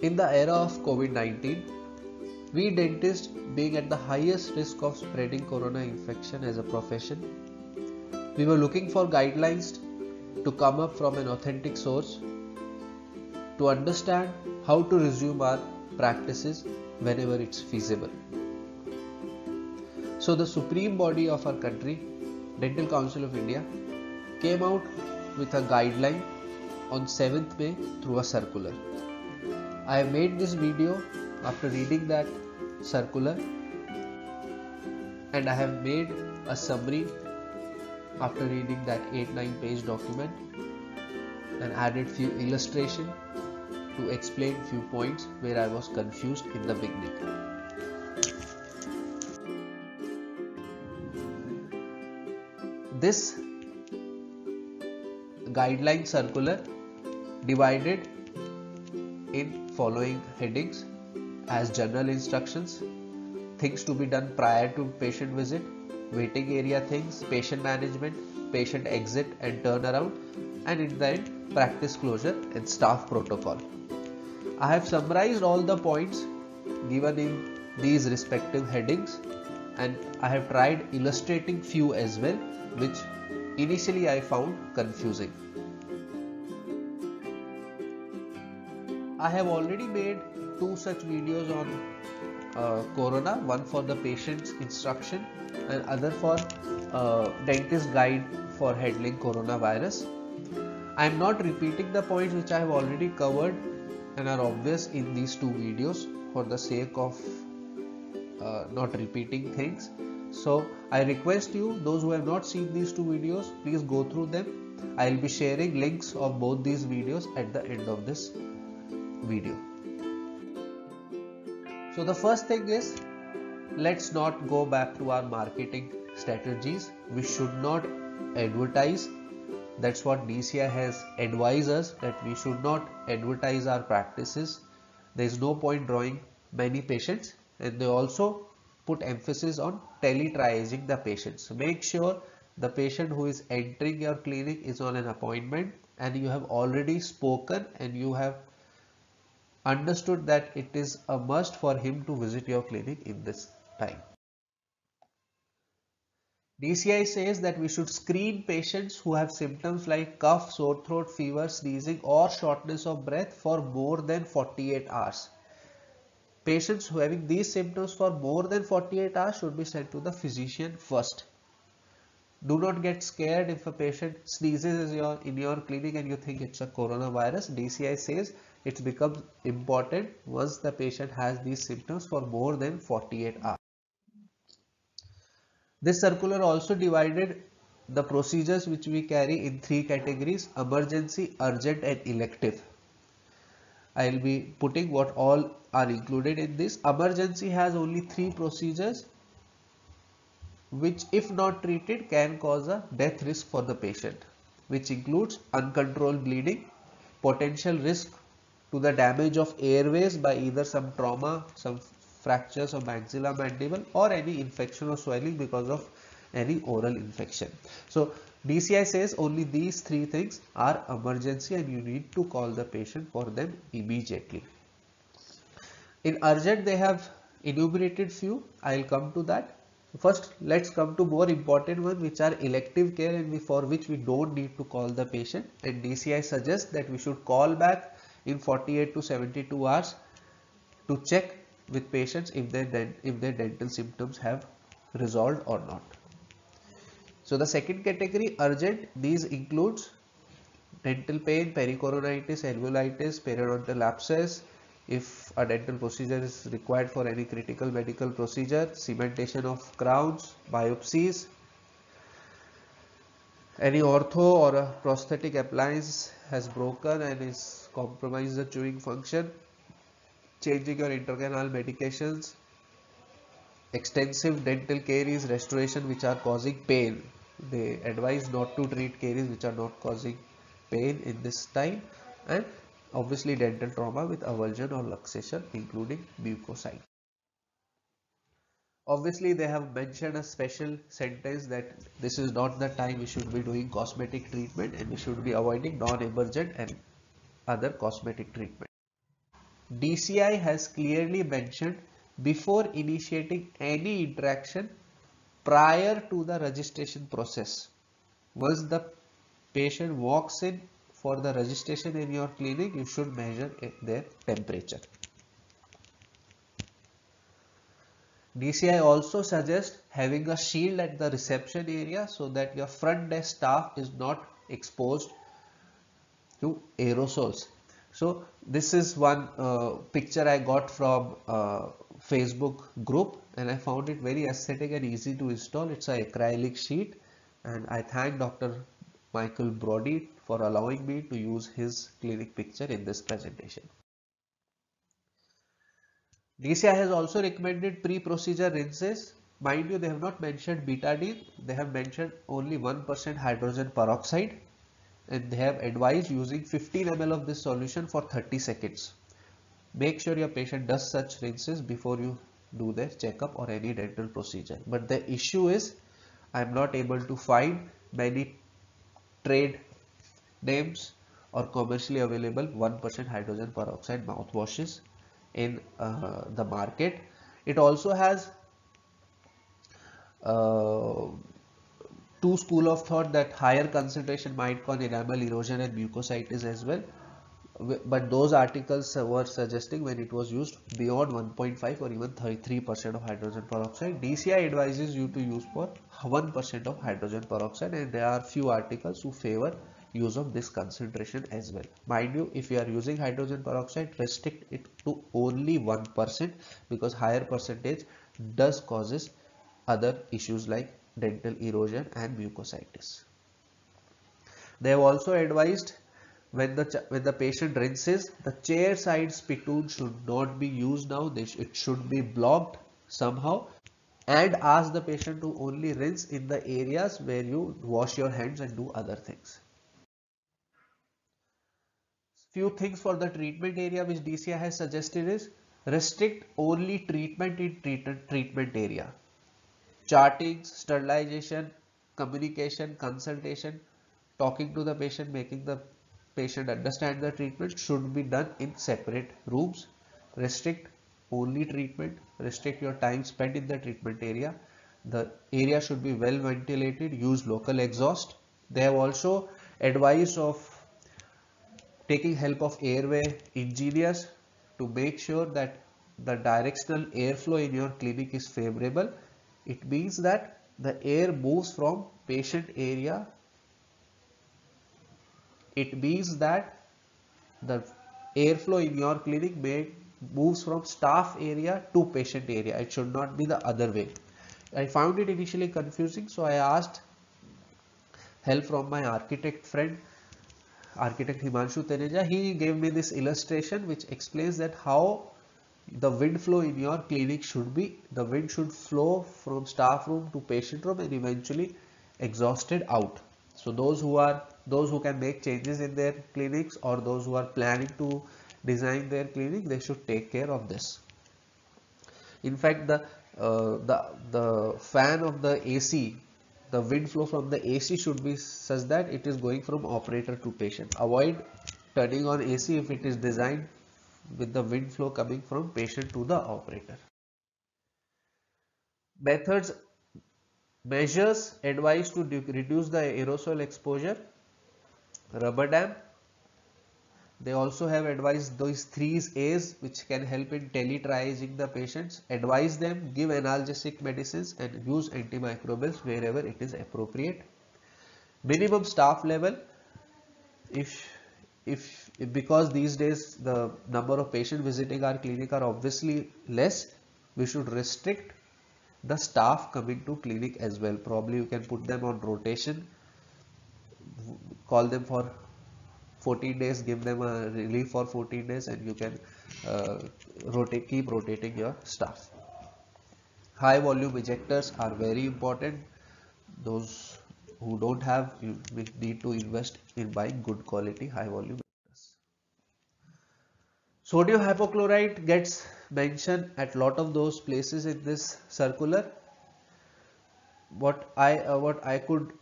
In the era of COVID-19, we dentists, being at the highest risk of spreading corona infection as a profession, we were looking for guidelines to come up from an authentic source to understand how to resume our practices whenever it's feasible. So the supreme body of our country, Dental Council of India, came out with a guideline on 7th May through a circular. I have made this video after reading that circular, and I have made a summary after reading that 8-9 page document and added few illustrations to explain few points where I was confused in the beginning. This guideline circular divided in following headings as general instructions: things to be done prior to patient visit, waiting area things, patient management, patient exit and turnaround, and in the end, practice closure and staff protocol. I have summarized all the points given in these respective headings, and I have tried illustrating few as well, which initially I found confusing. I have already made 2 such videos on corona, one for the patient's instruction and other for dentist guide for handling coronavirus. I am not repeating the points which I have already covered and are obvious in these 2 videos for the sake of not repeating things. So I request you, those who have not seen these 2 videos, please go through them. I will be sharing links of both these videos at the end of this video. So the first thing is, let's not go back to our marketing strategies. We should not advertise. That's what DCI has advised us, that we should not advertise our practices. There is no point drawing many patients, and they also put emphasis on teletriaging the patients. So make sure the patient who is entering your clinic is on an appointment and you have already spoken and you have understood that it is a must for him to visit your clinic in this time. DCI says that we should screen patients who have symptoms like cough, sore throat, fever, sneezing or shortness of breath for more than 48 hours. Patients who having these symptoms for more than 48 hours should be sent to the physician first. Do not get scared if a patient sneezes in your clinic and you think it's a coronavirus. DCI says it becomes important once the patient has these symptoms for more than 48 hours. This circular also divided the procedures which we carry in 3 categories: emergency, urgent and elective. I will be putting what all are included in this. Emergency has only 3 procedures which, if not treated, can cause a death risk for the patient, which includes uncontrolled bleeding, potential risk to the damage of airways by either some trauma, some fractures of maxilla mandible or any infection or swelling because of any oral infection. So DCI says only these 3 things are emergency and you need to call the patient for them immediately. In urgent they have enumerated few. I will come to that. First, let's come to more important one, which are elective care and for which we don't need to call the patient, and DCI suggests that we should call back in 48 to 72 hours to check with patients if their dental symptoms have resolved or not. So the second category, urgent, these includes dental pain, pericoronitis, alveolitis, periodontal abscess, if a dental procedure is required for any critical medical procedure, cementation of crowns, biopsies, any ortho or a prosthetic appliance has broken and is compromised the chewing function, changing your intercanal medications, extensive dental caries restoration which are causing pain. They advise not to treat caries which are not causing pain in this time, and obviously dental trauma with avulsion or luxation including mucosite. Obviously they have mentioned a special sentence that this is not the time we should be doing cosmetic treatment and we should be avoiding non-emergent and other cosmetic treatment. DCI has clearly mentioned before initiating any interaction prior to the registration process. Once the patient walks in for the registration in your clinic, you should measure their temperature. DCI also suggests having a shield at the reception area so that your front desk staff is not exposed to aerosols. So this is one picture I got from Facebook group, and I found it very aesthetic and easy to install. It's an acrylic sheet, and I thank Dr. Michael Brody for allowing me to use his clinic picture in this presentation. DCI has also recommended pre-procedure rinses. Mind you, they have not mentioned betadine, they have mentioned only 1% hydrogen peroxide, and they have advised using 15 ml of this solution for 30 seconds. Make sure your patient does such rinses before you do their checkup or any dental procedure. But the issue is, I am not able to find many trade names or commercially available 1% hydrogen peroxide mouthwashes in the market. It also has uh, two school of thought that higher concentration might cause enamel erosion and mucositis as well. But those articles were suggesting when it was used beyond 1.5 or even 33% of hydrogen peroxide. DCI advises you to use for 1% of hydrogen peroxide, and there are few articles who favor use of this concentration as well. Mind you, if you are using hydrogen peroxide, restrict it to only 1% because higher percentage does causes other issues like dental erosion and mucositis. They have also advised when the patient rinses, the chair side spittoon should not be used now. It should be blocked somehow, and ask the patient to only rinse in the areas where you wash your hands and do other things. Few things for the treatment area which DCI has suggested is restrict only treatment in treatment area. Charting, sterilization, communication, consultation, talking to the patient, making the patient understand the treatment should be done in separate rooms. Restrict only treatment, restrict your time spent in the treatment area. The area should be well ventilated, use local exhaust. They have also advised of taking help of airway engineers to make sure that the directional airflow in your clinic is favorable. It means that the air moves from patient area. It means that the airflow in your clinic moves from staff area to patient area. It should not be the other way. I found it initially confusing, so I asked help from my architect friend, architect Himanshu Teneja. He gave me this illustration which explains that how the wind flow in your clinic should be. The wind should flow from staff room to patient room and eventually exhausted out. So those who can make changes in their clinics or those who are planning to design their clinic, they should take care of this. In fact, the fan of the AC, the wind flow from the AC should be such that it is going from operator to patient. Avoid turning on AC if it is designed with the wind flow coming from patient to the operator. Methods, measures advised to reduce the aerosol exposure: rubber dam. They also have advised those 3 A's which can help in teletriaging the patients. Advise them, give analgesic medicines and use antimicrobials wherever it is appropriate. Minimum staff level, if because these days the number of patients visiting our clinic are obviously less, we should restrict the staff coming to clinic as well. Probably you can put them on rotation, call them for 14 days, give them a relief for 14 days, and you can keep rotating your staff. High volume ejectors are very important. Those who don't have, you need to invest in buying good quality high volume ejectors. Sodium hypochlorite gets mentioned at lot of those places in this circular. What I could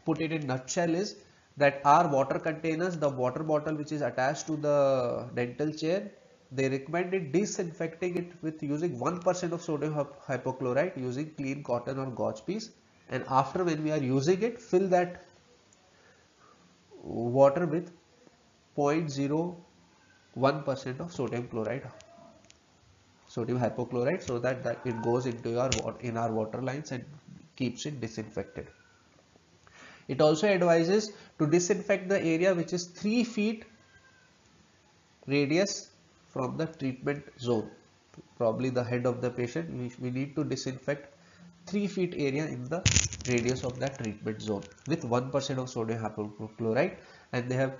put it in nutshell is that our water containers, the water bottle which is attached to the dental chair, they recommended disinfecting it with using 1% of sodium hypochlorite using clean cotton or gauze piece, and after when we are using it, fill that water with 0.01% of sodium hypochlorite, so that it goes into our water lines and keeps it disinfected. It also advises to disinfect the area which is 3 feet radius from the treatment zone. Probably the head of the patient, we need to disinfect 3 feet area in the radius of that treatment zone with 1% of sodium hypochlorite, and they have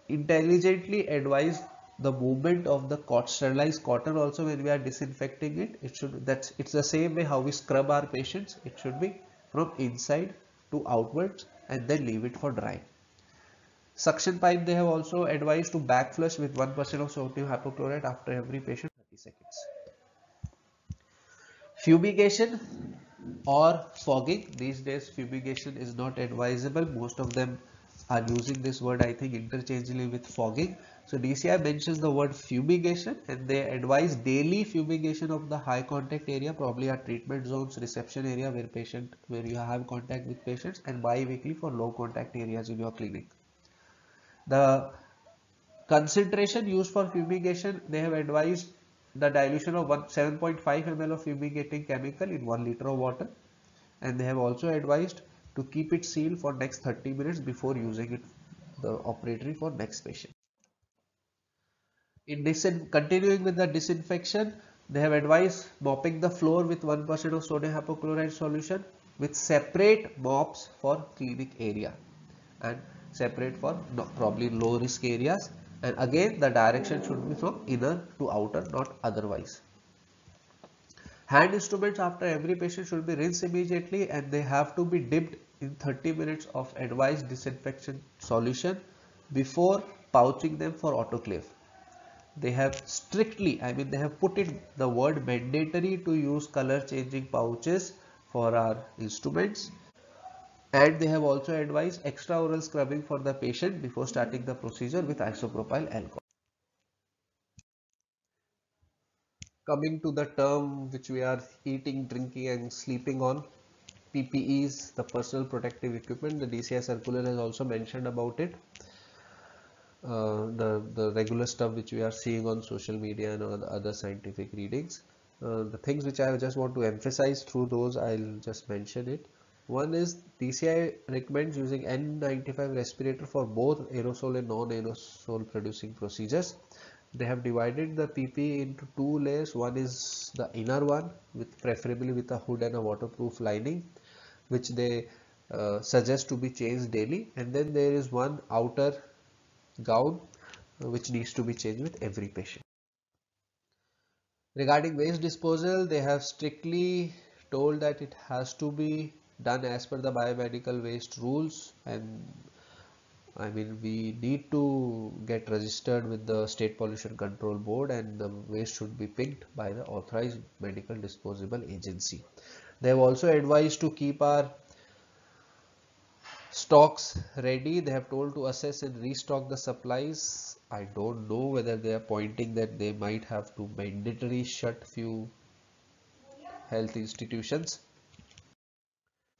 intelligently advised the movement of the sterilized cotton also when we are disinfecting it. It's the same way how we scrub our patients. It should be from inside to outwards and then leave it for dry. Suction pipe, they have also advised to back flush with 1% of sodium hypochlorite after every patient 30 seconds. Fumigation or fogging. These days fumigation is not advisable. Most of them are using this word, I think, interchangeably with fogging. So DCI mentions the word fumigation, and they advise daily fumigation of the high contact area, probably our treatment zones, reception area where you have contact with patients, and bi-weekly for low contact areas in your clinic. The concentration used for fumigation, they have advised the dilution of 7.5 ml of fumigating chemical in 1 liter of water, and they have also advised to keep it sealed for next 30 minutes before using it the operatory for next patient. In continuing with the disinfection, they have advised mopping the floor with 1% of sodium hypochlorite solution with separate mops for clinic area and separate for probably low risk areas, and again the direction should be from inner to outer, not otherwise. Hand instruments after every patient should be rinsed immediately, and they have to be dipped in 30 minutes of advised disinfection solution before pouching them for autoclave. They have strictly, they have put in the word mandatory to use color changing pouches for our instruments, and they have also advised extraoral scrubbing for the patient before starting the procedure with isopropyl alcohol. Coming to the term which we are eating, drinking and sleeping on, PPEs, the personal protective equipment, the DCI circular has also mentioned about it. The regular stuff which we are seeing on social media and other scientific readings. The things which I just want to emphasize through those, I'll just mention it. One is DCI recommends using N95 respirator for both aerosol and non-aerosol producing procedures. They have divided the PPE into 2 layers. One is the inner one, with preferably with a hood and a waterproof lining, which they suggest to be changed daily, and then there is one outer gown which needs to be changed with every patient. Regarding waste disposal, they have strictly told that it has to be done as per the biomedical waste rules, and we need to get registered with the State Pollution Control Board, and the waste should be picked by the authorized medical disposable agency. They have also advised to keep our stocks ready. They have told to assess and restock the supplies. I don't know whether they are pointing that they might have to mandatory shut few health institutions.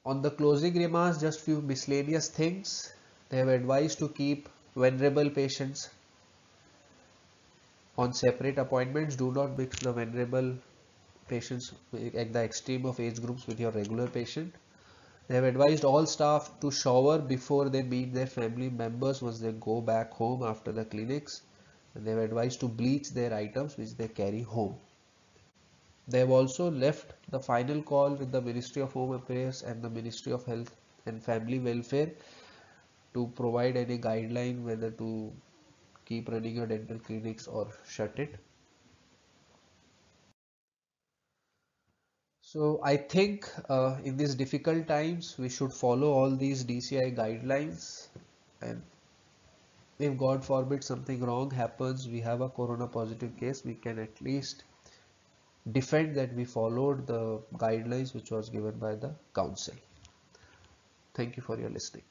On the closing remarks, just few miscellaneous things. They have advised to keep vulnerable patients on separate appointments. Do not mix the vulnerable patients at the extreme of age groups with your regular patient. They have advised all staff to shower before they meet their family members once they go back home after the clinics. And they have advised to bleach their items which they carry home. They have also left the final call with the Ministry of Home Affairs and the Ministry of Health and Family Welfare to provide any guideline whether to keep running your dental clinics or shut it. So I think in these difficult times we should follow all these DCI guidelines, and if God forbid something wrong happens, we have a corona positive case, we can at least defend that we followed the guidelines which was given by the council. Thank you for your listening.